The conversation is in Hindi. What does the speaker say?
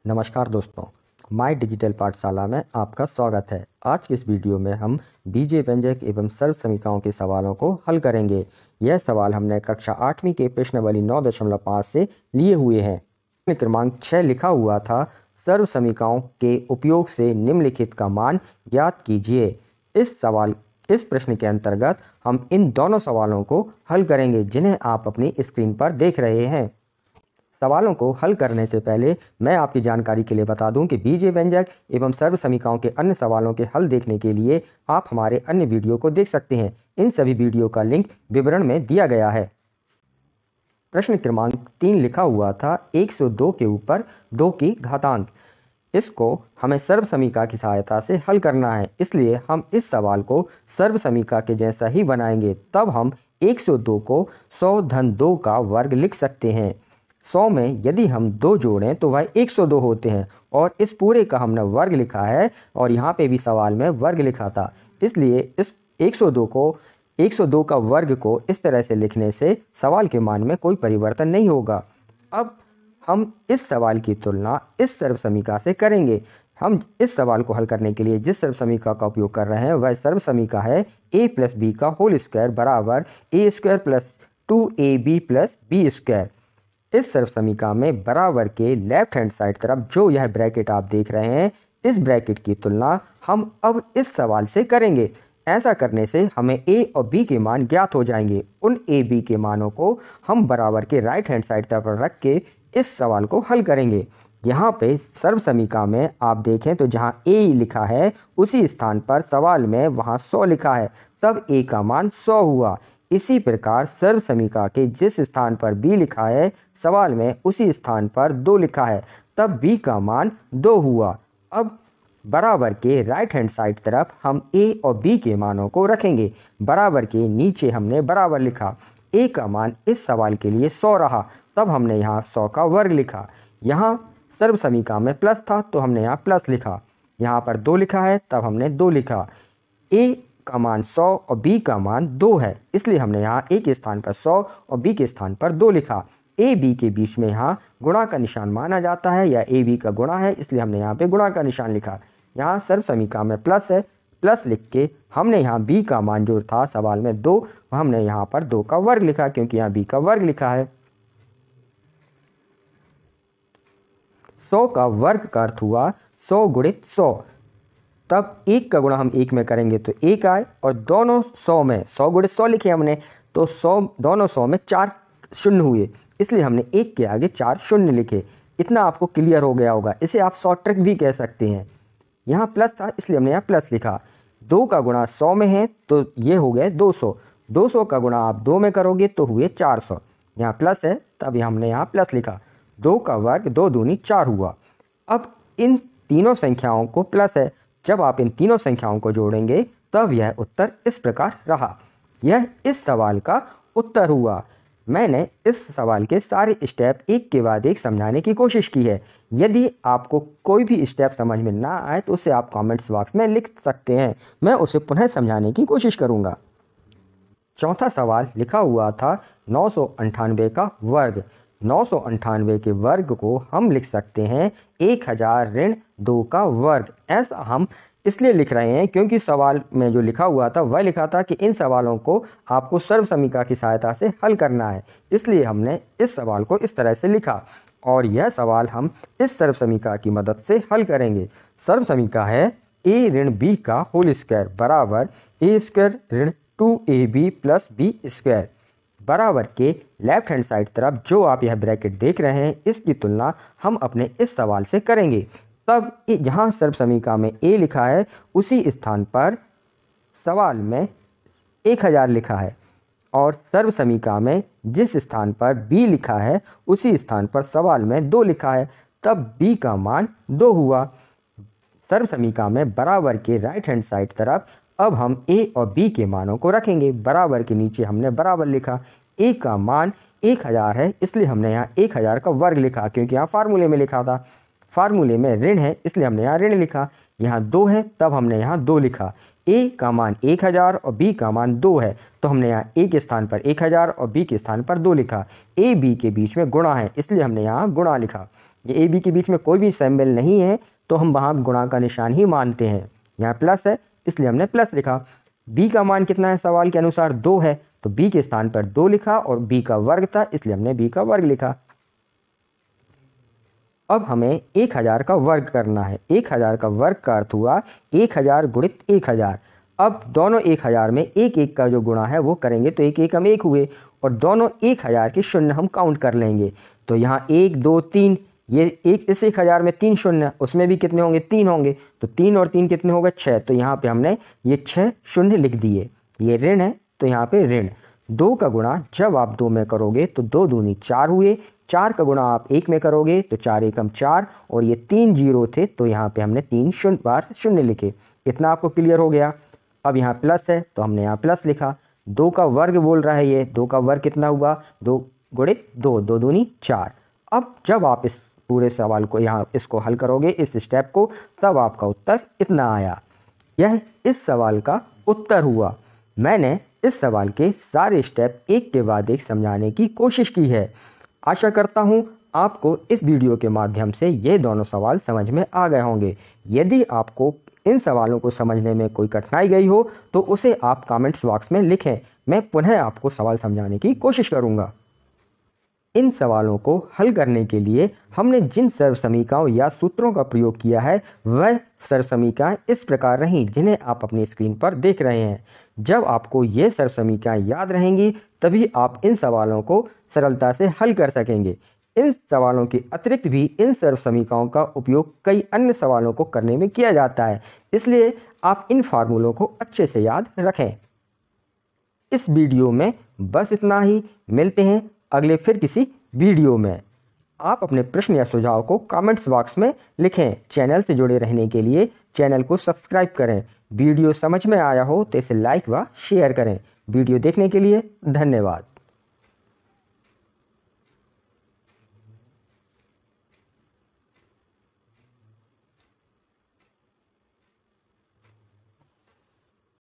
नमस्कार दोस्तों, माय डिजिटल पाठशाला में आपका स्वागत है। आज की इस वीडियो में हम बीजीय व्यंजक एवं सर्व समीकरणों के सवालों को हल करेंगे। यह सवाल हमने कक्षा 8वीं के प्रश्नावली 9.5 से लिए हुए हैं। प्रश्न क्रमांक 6 लिखा हुआ था, सर्व समीकरणों के उपयोग से निम्नलिखित का मान ज्ञात कीजिए। इस प्रश्न के अंतर्गत हम इन दोनों सवालों को हल करेंगे जिन्हें आप अपनी स्क्रीन पर देख रहे हैं। सवालों को हल करने से पहले मैं आपकी जानकारी के लिए बता दूं कि बीजीय व्यंजक एवं सर्व समीकरणों के अन्य सवालों के हल देखने के लिए आप हमारे अन्य वीडियो को देख सकते हैं। इन सभी वीडियो का लिंक विवरण में दिया गया है। प्रश्न क्रमांक 3 लिखा हुआ था, 102 के ऊपर 2 की घातांक। इसको हमें सर्व समीकरण की सहायता से हल करना है, इसलिए हम इस सवाल को सर्व समीकरण के जैसा ही बनाएंगे। तब हम 102 को 100 धन 2 का वर्ग लिख सकते हैं। 100 में यदि हम 2 जोड़ें तो वह 102 होते हैं और इस पूरे का हमने वर्ग लिखा है और यहाँ पे भी सवाल में वर्ग लिखा था, इसलिए इस 102 का वर्ग को इस तरह से लिखने से सवाल के मान में कोई परिवर्तन नहीं होगा। अब हम इस सवाल की तुलना इस सर्व समीकरण से करेंगे। हम इस सवाल को हल करने के लिए जिस सर्व समीकरण का उपयोग कर रहे हैं वह सर्व समीकरण है a प्लस बी का होल स्क्वायर बराबर a square plus 2ab plus B square. इस सर्व समीकरण में बराबर के लेफ्ट हैंड साइड तरफ जो यह ब्रैकेट आप देख रहे हैं, इस ब्रैकेट की तुलना हम अब इस सवाल से करेंगे। ऐसा करने से हमें a और b के मान ज्ञात हो जाएंगे। उन a b के मानों को हम बराबर के राइट हैंड साइड तरफ रख के इस सवाल को हल करेंगे। यहाँ पे सर्व समीकरण में आप देखें तो जहाँ a लिखा है उसी स्थान पर सवाल में वहाँ 100 लिखा है, तब a का मान 100 हुआ। इसी प्रकार सर्व समीकरण के जिस स्थान पर b लिखा है सवाल में उसी स्थान पर 2 लिखा है, तब b का मान 2 हुआ। अब बराबर के राइट हैंड साइड तरफ हम a और b के मानों को रखेंगे। बराबर के नीचे हमने बराबर लिखा। a का मान इस सवाल के लिए 100 रहा, तब हमने यहाँ 100 का वर्ग लिखा। यहाँ सर्व समीकरण में प्लस था तो हमने यहाँ प्लस लिखा। यहाँ पर 2 लिखा है तब हमने 2 लिखा। a का मान 100 और b का मान 2 है, इसलिए हमने यहाँ a के स्थान पर 100 और b के स्थान पर 2 लिखा। a b के बीच में यहाँ गुणा का निशान माना जाता है या a b का गुणा है, इसलिए हमने यहाँ पे गुणा का निशान लिखा। यहाँ सर्व समीकरण में प्लस है, प्लस लिख के हमने यहाँ b का मान जो था सवाल में 2, हमने यहाँ पर 2 का वर्ग लिखा क्योंकि यहाँ b का वर्ग लिखा है। 100 का वर्ग का अर्थ हुआ 100 गुणित 100, तब 1 का गुणा हम 1 में करेंगे तो 1 आए और दोनों 100 में 100 गुणित 100 लिखे हमने तो 100 दोनों 100 में 4 शून्य हुए, इसलिए हमने 1 के आगे 4 शून्य लिखे। इतना आपको क्लियर हो गया होगा। इसे आप शॉर्ट ट्रिक भी कह सकते हैं। यहाँ प्लस था इसलिए हमने यहाँ प्लस लिखा। 2 का गुणा 100 में है तो ये हो गए 200। 200 का गुणा आप 2 में करोगे तो हुए 400। यहाँ प्लस है तब हमने यहाँ प्लस लिखा। 2 का वर्ग 2 दूनी 4 हुआ। अब इन तीनों संख्याओं को प्लस है, जब आप इन तीनों संख्याओं को जोड़ेंगे तब यह उत्तर इस प्रकार रहा। यह इस सवाल का उत्तर हुआ। मैंने इस सवाल के सारे स्टेप एक के बाद एक समझाने की कोशिश की है। यदि आपको कोई भी स्टेप समझ में ना आए तो उसे आप कमेंट्स बॉक्स में लिख सकते हैं, मैं उसे पुनः समझाने की कोशिश करूंगा। चौथा सवाल लिखा हुआ था 998 का वर्ग। 998 के वर्ग को हम लिख सकते हैं 1000 ऋण 2 का वर्ग। ऐसा हम इसलिए लिख रहे हैं क्योंकि सवाल में जो लिखा हुआ था वह लिखा था कि इन सवालों को आपको सर्व समीकरण की सहायता से हल करना है, इसलिए हमने इस सवाल को इस तरह से लिखा और यह सवाल हम इस सर्व समीकरण की मदद से हल करेंगे। सर्व समीकरण है a ऋण b का होल स्क्वायर बराबर a स्क्वायर ऋण 2ab प्लस b स्क्वायर। बराबर के लेफ्ट हैंड साइड तरफ जो आप यह ब्रैकेट देख रहे हैं इसकी तुलना हम अपने इस सवाल से करेंगे। तब जहाँ सर्व समीकरण में a लिखा है उसी स्थान पर सवाल में 1000 लिखा है और सर्व समीकरण में जिस स्थान पर b लिखा है उसी स्थान पर सवाल में 2 लिखा है, तब b का मान 2 हुआ। सर्व समीकरण में बराबर के राइट हैंड साइड तरफ अब हम a और b के मानों को रखेंगे। बराबर के नीचे हमने बराबर लिखा। a का मान 1000 है इसलिए हमने यहाँ 1000 का वर्ग लिखा क्योंकि यहाँ फार्मूले में लिखा था। फार्मूले में ऋण है इसलिए हमने यहाँ ऋण लिखा। यहाँ 2 है तब हमने यहाँ 2 लिखा। a का मान 1000 और b का मान 2 है तो हमने यहाँ a के स्थान पर 1000 और b के स्थान पर 2 लिखा। a b के बीच में गुणा है इसलिए हमने यहाँ गुणा लिखा। ये ए बी के बीच में कोई भी सिंबल नहीं है तो हम वहाँ गुणा का निशान ही मानते हैं। यहाँ प्लस है इसलिए हमने प्लस लिखा। बी का मान कितना है सवाल के अनुसार 2 है तो बी के स्थान पर 2 लिखा और बी का वर्ग था इसलिए हमने बी का वर्ग लिखा। अब हमें 1000 का वर्ग करना है। 1000 का वर्ग का अर्थ हुआ 1000 गुणित 1000। अब दोनों 1000 में एक एक का जो गुणा है वो करेंगे तो एक एक हम एक हुए और दोनों 1000 के शून्य हम काउंट कर लेंगे। तो यहाँ 1 2 3 ये एक इस 1000 में 3 शून्य, उसमें भी कितने होंगे 3 होंगे तो 3 और 3 कितने हो गए 6। तो यहाँ पे हमने ये 6 शून्य लिख दिए। ये ऋण है तो यहाँ पे ऋण। 2 का गुणा जब आप 2 में करोगे तो 2 दूनी 4 हुए। 4 का गुणा आप 1 में करोगे तो 4 एकम 4 और ये 3 जीरो थे तो यहाँ पे हमने 3 बार शून्य लिखे। इतना आपको क्लियर हो गया। अब यहाँ प्लस है तो हमने यहाँ प्लस लिखा। 2 का वर्ग बोल रहा है ये, 2 का वर्ग कितना हुआ 2 गुणित 2, 2 दूनी 4। अब जब आप इस पूरे सवाल को यहाँ इसको हल करोगे इस स्टेप को तब आपका उत्तर इतना आया। यह इस सवाल का उत्तर हुआ। मैंने इस सवाल के सारे स्टेप एक के बाद एक समझाने की कोशिश की है। आशा करता हूँ आपको इस वीडियो के माध्यम से ये दोनों सवाल समझ में आ गए होंगे। यदि आपको इन सवालों को समझने में कोई कठिनाई गई हो तो उसे आप कमेंट्स बॉक्स में लिखें। मैं पुनः आपको सवाल समझाने की कोशिश करूँगा। इन सवालों को हल करने के लिए हमने जिन सर्व समीकरणों या सूत्रों का प्रयोग किया है वह सर्व समीकरण इस प्रकार रहीं जिन्हें आप अपनी स्क्रीन पर देख रहे हैं। जब आपको ये सर्व समीकरण याद रहेंगी तभी आप इन सवालों को सरलता से हल कर सकेंगे। इन सवालों के अतिरिक्त भी इन सर्व समीकरणों का उपयोग कई अन्य सवालों को करने में किया जाता है, इसलिए आप इन फार्मूलों को अच्छे से याद रखें। इस वीडियो में बस इतना ही। मिलते हैं अगले फिर किसी वीडियो में। आप अपने प्रश्न या सुझाव को कमेंट्स बॉक्स में लिखें। चैनल से जुड़े रहने के लिए चैनल को सब्सक्राइब करें। वीडियो समझ में आया हो तो इसे लाइक व शेयर करें। वीडियो देखने के लिए धन्यवाद।